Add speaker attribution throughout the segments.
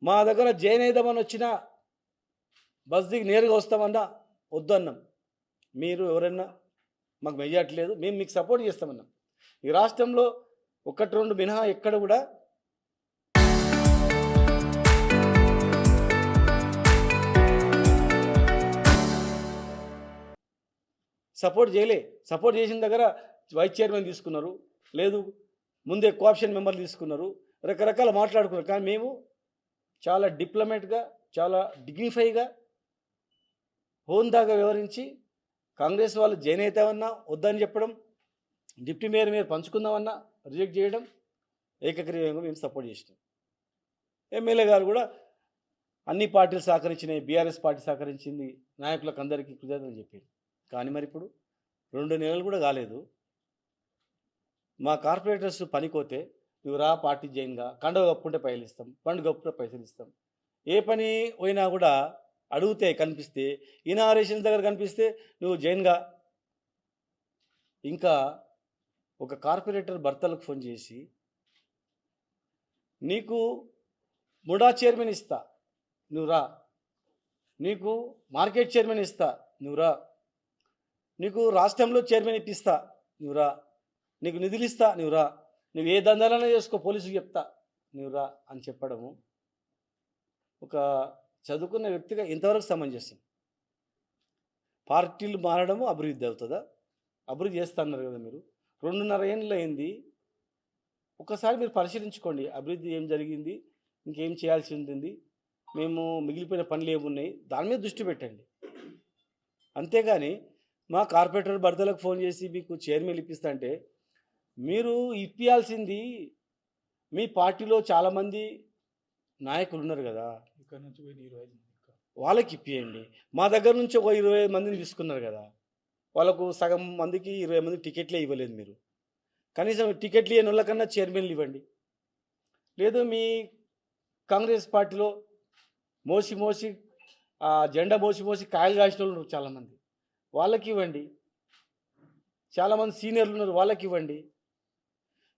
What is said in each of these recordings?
Speaker 1: మా దగ్గర జైన్ వచ్చినా బస్ దిగి నేరుగా వస్తామన్నా వద్దన్నాం. మీరు ఎవరన్నా మాకు మెయ్యట్లేదు, మేము మీకు సపోర్ట్ చేస్తామన్నాం. ఈ రాష్ట్రంలో ఒకటి రెండు మినహా ఎక్కడ కూడా సపోర్ట్ చేయలే. సపోర్ట్ చేసిన దగ్గర వైస్ చైర్మన్ తీసుకున్నారు, లేదు ముందే కోఆప్షన్ మెంబర్లు తీసుకున్నారు, రకరకాల మాట్లాడుకున్నారు. కానీ మేము చాలా డిప్లొమాట్గా, చాలా డిగ్నిఫైగా, హోందాగా వ్యవహరించి కాంగ్రెస్ వాళ్ళు జైన్ అవుతామన్నా వద్దని చెప్పడం, డిప్యూటీ మేయర్ పంచుకుందామన్నా రిజెక్ట్ చేయడం, ఏకగ్రీవంగా మేము సపోర్ట్ చేసినాం. ఎమ్మెల్యే గారు కూడా అన్ని పార్టీలు సహకరించినాయి, బీఆర్ఎస్ పార్టీ సహకరించింది, నాయకులకు అందరికీ కృతజ్ఞతలు చెప్పింది. కానీ మరి ఇప్పుడు 2 నెలలు కూడా కాలేదు. మా కార్పొరేటర్స్ పనికోతే నువ్వు రా పార్టీ జైన్గా, కండవ కప్పుకుంటే పైసలు ఇస్తాం, పండు కప్పుకుంటే పైసలు ఇస్తాం. ఏ పని పోయినా కూడా అడిగితే కనిపిస్తే, ఇనాగరేషన్ దగ్గర కనిపిస్తే నువ్వు జైన్గా. ఇంకా ఒక కార్పొరేటర్ భర్తలకు ఫోన్ చేసి నీకు ముడా చైర్మన్ ఇస్తా నువ్వు రా, నీకు మార్కెట్ చైర్మన్ ఇస్తా నువ్వు రా, నీకు రాష్ట్రంలో చైర్మన్ ఇప్పిస్తా నువ్వు రా, నీకు నిధులు ఇస్తా నువ్వు రా, నువ్వు ఏ దందాలైనా చేసుకో పోలీసుకు చెప్తా నువ్వు రా అని చెప్పడము ఒక చదువుకున్న వ్యక్తిగా ఇంతవరకు సమంజసం. పార్టీలు మారడము అభివృద్ధి అవుతుందా? అభివృద్ధి చేస్తా అన్నారు కదా మీరు. 2.5 ఏళ్ళు అయింది. ఒకసారి మీరు పరిశీలించుకోండి, అభివృద్ధి ఏం జరిగింది, ఇంకేం చేయాల్సి ఉంటుంది, మేము మిగిలిపోయిన పనులు ఏమున్నాయి, దాని మీద దృష్టి పెట్టండి. అంతేగాని మా కార్పొరేటర్ భర్తలకు ఫోన్ చేసి మీకు చైర్మన్ ఇప్పిస్తా అంటే, మీరు ఇప్పియాల్సింది మీ పార్టీలో చాలామంది నాయకులు ఉన్నారు కదా, ఇక్కడ నుంచి 25 వాళ్ళకి ఇప్పియండి. మా దగ్గర నుంచి ఒక 20 మందిని తీసుకున్నారు కదా, వాళ్ళకు సగం మందికి 20 మంది టికెట్లే ఇవ్వలేదు మీరు. కనీసం టికెట్లు ఇవ్వని వాళ్ళకన్నా చైర్మన్లు ఇవ్వండి. లేదు మీ కాంగ్రెస్ పార్టీలో మోసి జెండా మోసి కాయలు కాసిన వాళ్ళు ఉన్నారు చాలామంది, వాళ్ళకి ఇవ్వండి. చాలామంది సీనియర్లు ఉన్నారు, వాళ్ళకి ఇవ్వండి.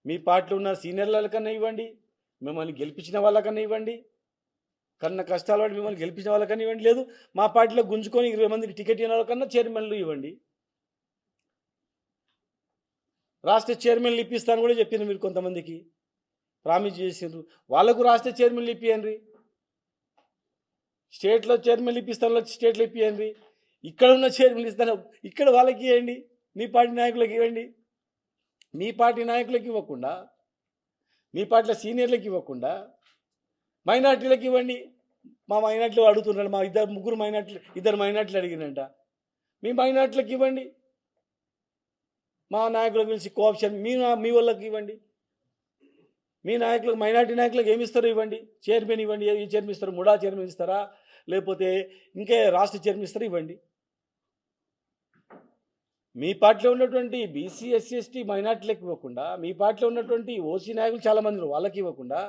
Speaker 1: మీ పార్టీలో ఉన్న సీనియర్లకన్నా ఇవ్వండి, మిమ్మల్ని గెలిపించిన వాళ్ళకన్నా ఇవ్వండి, కన్నా కష్టాల వాడి మిమ్మల్ని గెలిపించిన వాళ్ళకన్నా ఇవ్వండి. లేదు మా పార్టీలో గుంజుకొని 20 మందికి టికెట్ ఇవ్వని వాళ్ళకన్నా చైర్మన్లు ఇవ్వండి. రాష్ట్ర చైర్మన్లు ఇప్పిస్తాను కూడా చెప్పింది మీరు, కొంతమందికి ప్రామిస్ చేసిండ్రు, వాళ్ళకు రాష్ట్ర చైర్మన్లు ఇప్పియండి. స్టేట్లో చైర్మన్లు ఇప్పిస్తాను, స్టేట్లో ఇప్పియండి. ఇక్కడ ఉన్న చైర్మన్లు ఇస్తాను, ఇక్కడ వాళ్ళకి ఇవ్వండి. మీ పార్టీ నాయకులకు ఇవ్వండి. మీ పార్టీ నాయకులకు ఇవ్వకుండా, మీ పార్టీలో సీనియర్లకు ఇవ్వకుండా మైనార్టీలకు ఇవ్వండి. మా మైనార్టీలు అడుగుతున్నాడు, మా ఇద్దరు మైనార్టీలు అడిగినంట, మీ మైనార్టీలకు ఇవ్వండి. మా నాయకులకు పిలిచి కోఆప్షన్ మీ వాళ్ళకి ఇవ్వండి. మీ నాయకులకు, మైనార్టీ నాయకులకు ఏమి ఇస్తారో ఇవ్వండి. చైర్మన్ ఇవ్వండి. ఏ చైర్మన్ ఇస్తారు? ముడా చైర్మన్ ఇస్తారా, లేకపోతే ఇంకే రాష్ట్ర చైర్మన్ ఇస్తారా? ఇవ్వండి. మీ పార్టీలో ఉన్నటువంటి బీసీ, ఎస్సీ, ఎస్టీ మైనార్టీలకు ఇవ్వకుండా, మీ పార్టీలో ఉన్నటువంటి ఓసీ నాయకులు చాలామంది వాళ్ళకి ఇవ్వకుండా,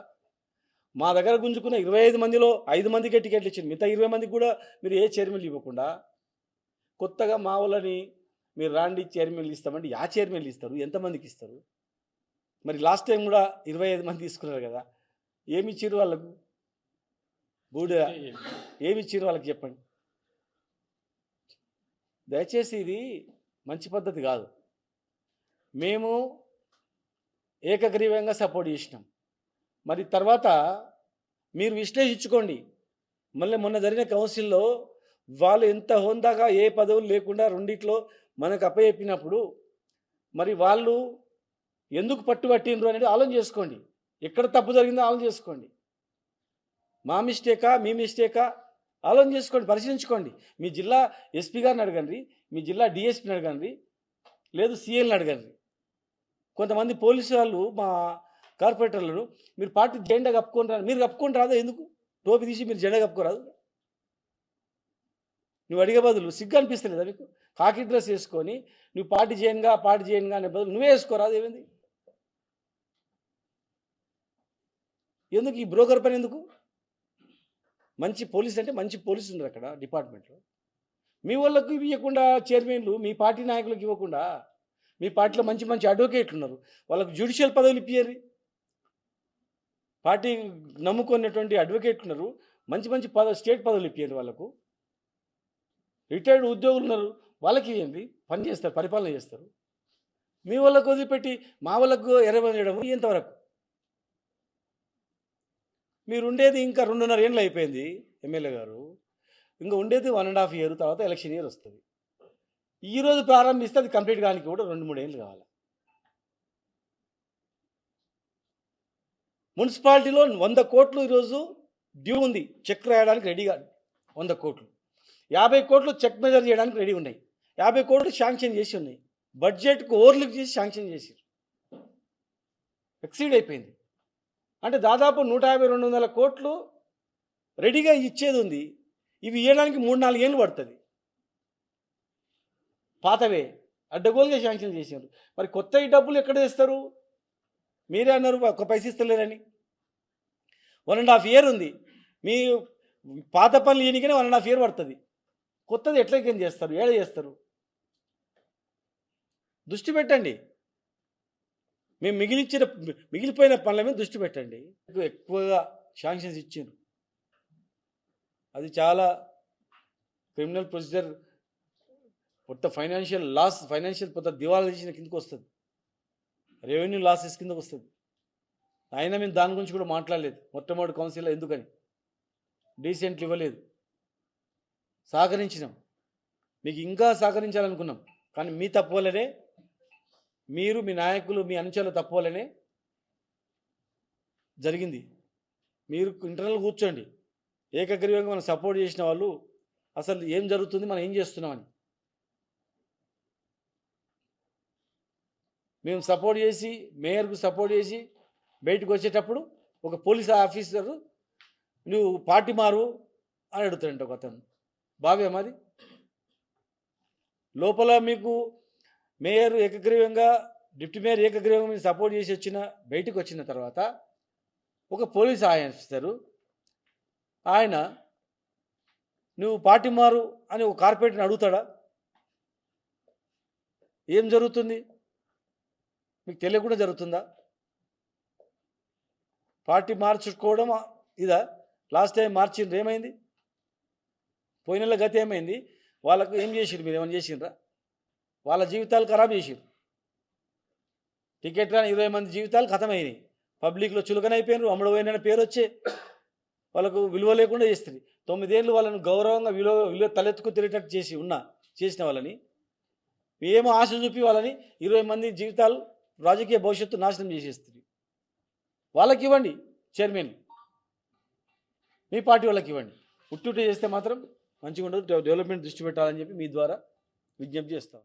Speaker 1: మా దగ్గర గుంజుకున్న 25 మందిలో 5 మందికే టికెట్లు ఇచ్చింది, మిగతా 20 మందికి కూడా మీరు ఏ చైర్మన్లు ఇవ్వకుండా, కొత్తగా మా వాళ్ళని మీరు రాండి చైర్మన్లు ఇస్తామంటే యా చైర్మన్లు ఇస్తారు? ఎంతమందికి ఇస్తారు? మరి లాస్ట్ టైం కూడా 25 మంది తీసుకున్నారు కదా, ఏమి ఇచ్చారు వాళ్ళకు? ఏమి ఇచ్చారు వాళ్ళకి చెప్పండి. దయచేసి ఇది మంచి పద్ధతి కాదు. మేము ఏకగ్రీవంగా సపోర్ట్ చేసినాం. మరి తర్వాత మీరు విశ్లేషించుకోండి. మళ్ళీ మొన్న జరిగిన కౌన్సిల్లో వాళ్ళు ఎంత హోందాగా ఏ పదవులు లేకుండా రెండిట్లో మనకు అప్పచెప్పినప్పుడు మరి వాళ్ళు ఎందుకు పట్టుబట్టిండ్రు అనేది ఆలోచన చేసుకోండి. ఎక్కడ తప్పు జరిగిందో ఆలోచన చేసుకోండి. మా మిస్టేకా, మీ మిస్టేకా ఆలోచన చేసుకోండి, పరిశీలించుకోండి. మీ జిల్లా ఎస్పీ గారిని అడగండి, మీ జిల్లా డిఎస్పీని అడగండి, లేదు సీఎల్ని అడగండి. కొంతమంది పోలీసు వాళ్ళు మా కార్పొరేటర్లను మీరు పార్టీ జెండా కప్పుకొని రాదు, మీరు కప్పుకొని రాదా? ఎందుకు టోపీ తీసి మీరు జెండా కప్పుకోరాదు? నువ్వు అడిగే బదులు సిగ్గు అనిపిస్తలేదా మీకు? కాకి డ్రెస్ వేసుకొని నువ్వు పార్టీ చేయనుగా అనే బదులు నువ్వే వేసుకోరాదు? ఏమైంది? ఎందుకు ఈ బ్రోకర్ పని ఎందుకు? మంచి పోలీస్ అంటే మంచి పోలీసు ఉన్నారు అక్కడ డిపార్ట్మెంట్లో. మీ వాళ్ళకు ఇవ్వకుండా చైర్మన్లు, మీ పార్టీ నాయకులకు ఇవ్వకుండా, మీ పార్టీలో మంచి మంచి అడ్వకేట్లు ఉన్నారు, వాళ్ళకు జ్యుడిషియల్ పదవులు ఇప్పియ్యారు. పార్టీ నమ్ముకున్నటువంటి అడ్వకేట్లు ఉన్నారు, మంచి మంచి స్టేట్ పదవులు ఇప్పించారు వాళ్ళకు. రిటైర్డ్ ఉద్యోగులు ఉన్నారు, వాళ్ళకి ఇవ్వండి, పని చేస్తారు, పరిపాలన చేస్తారు. మీ వాళ్ళకు వదిలిపెట్టి మా వాళ్ళకు ఎరవేయడం ఎంతవరకు? మీరు ఉండేది ఇంకా 2.5 ఏళ్ళు అయిపోయింది ఎమ్మెల్యే గారు, ఇంకా ఉండేది 1.5 ఇయర్, తర్వాత ఎలక్షన్ ఇయర్ వస్తుంది. ఈరోజు ప్రారంభిస్తే అది కంప్లీట్ కానికి కూడా 2-3 ఏళ్ళు కావాలి. మున్సిపాలిటీలో 100 కోట్లు ఈరోజు డ్యూ ఉంది, చెక్ రాయడానికి రెడీగా 100 కోట్లు, 50 కోట్లు చెక్ మెజర్ చేయడానికి రెడీ ఉన్నాయి, 50 కోట్లు శాంక్షన్ చేసి ఉన్నాయి, బడ్జెట్కు ఓవర్లుక్ చేసి శాంక్షన్ చేసి ఎక్సీడ్ అయిపోయింది. అంటే దాదాపు 150-200 కోట్లు రెడీగా ఇచ్చేది ఉంది. ఇవి ఇవ్వడానికి 3-4 ఏళ్ళు పడుతుంది. పాతవే అడ్డగోలుగా శాంక్షన్ చేశారు. మరి కొత్త ఈ డబ్బులు ఎక్కడ తెస్తారు? మీరే అన్నారు ఒక్క పైసా ఇస్తలేరని. 1.5 ఇయర్ ఉంది, మీ పాత పనులు ఈయనకనే 1.5 ఇయర్ పడుతుంది. కొత్తది ఎట్లకేం చేస్తారు? ఏడ చేస్తారు? దృష్టి పెట్టండి. మేము మిగిలిపోయిన పనుల మీద దృష్టి పెట్టండి. ఎక్కువగా శాంక్షన్స్ ఇచ్చారు, అది చాలా క్రిమినల్ ప్రొసీజర్, కొత్త ఫైనాన్షియల్ కొత్త దివాలా తీసిన కిందకు వస్తుంది, రెవెన్యూ లాసెస్ కిందకు వస్తుంది. అయినా మేము దాని గురించి కూడా మాట్లాడలేదు. మొట్టమొదటి కౌన్సిల్లో ఎందుకని డీసెంట్లు ఇవ్వలేదు, సహకరించినాం, మీకు ఇంకా సహకరించాలనుకున్నాం. కానీ మీ తప్పు వల్లనే, మీరు మీ నాయకులు మీ అనుచరుల తప్పు వల్లనే జరిగింది. మీరు ఇంటర్నల్ కూర్చోండి, ఏకగ్రీవంగా మనం సపోర్ట్ చేసిన వాళ్ళు అసలు ఏం జరుగుతుంది, మనం ఏం చేస్తున్నామని. మేము సపోర్ట్ చేసి, మేయర్కు సపోర్ట్ చేసి బయటకు వచ్చేటప్పుడు ఒక పోలీస్ ఆఫీసరు నువ్వు పార్టీ మారు అని అడుగుతాడంట ఒక అతను. భావ్యం అది? లోపల మీకు మేయర్ ఏకగ్రీవంగా, డిప్యూటీ మేయర్ ఏకగ్రీవంగా మీరు సపోర్ట్ చేసి బయటకు వచ్చిన తర్వాత ఒక పోలీస్ ఆఫీసరు ఆయన నువ్వు పార్టీ మారు అని ఒక కార్పొరేటర్ని అడుగుతాడా? ఏం జరుగుతుంది? మీకు తెలియకుండా జరుగుతుందా? పార్టీ మార్చుకోవడం ఇదా? లాస్ట్ టైం మార్చిండ్రు, ఏమైంది? పోయిన నెల గతి ఏమైంది? వాళ్ళకు ఏం చేసిరు? మీరు ఏమైనా చేసిండ్రా? వాళ్ళ జీవితాలు ఖరాబ్ చేసిరు. టికెట్ రాని 20 మంది జీవితాలు ఖతమైనాయి, పబ్లిక్లో చులకనైపోయినారు, అమ్ముడు పోయిన పేరు వచ్చే వాళ్ళకు విలువ లేకుండా చేస్తుంది. 9 ఏళ్ళు వాళ్ళను గౌరవంగా విలువ తలెత్తుకు తిరిగేటట్టు చేసిన వాళ్ళని ఏమో ఆశ చూపి వాళ్ళని 20 మంది జీవితాలు, రాజకీయ భవిష్యత్తు నాశనం చేసేస్తుంది. వాళ్ళకి ఇవ్వండి చైర్మన్, మీ పార్టీ వాళ్ళకి ఇవ్వండి. ఉట్టి చేస్తే మాత్రం మంచిగా ఉండదు. డెవలప్మెంట్ దృష్టి పెట్టాలని చెప్పి మీ ద్వారా విజ్ఞప్తి చేస్తాం.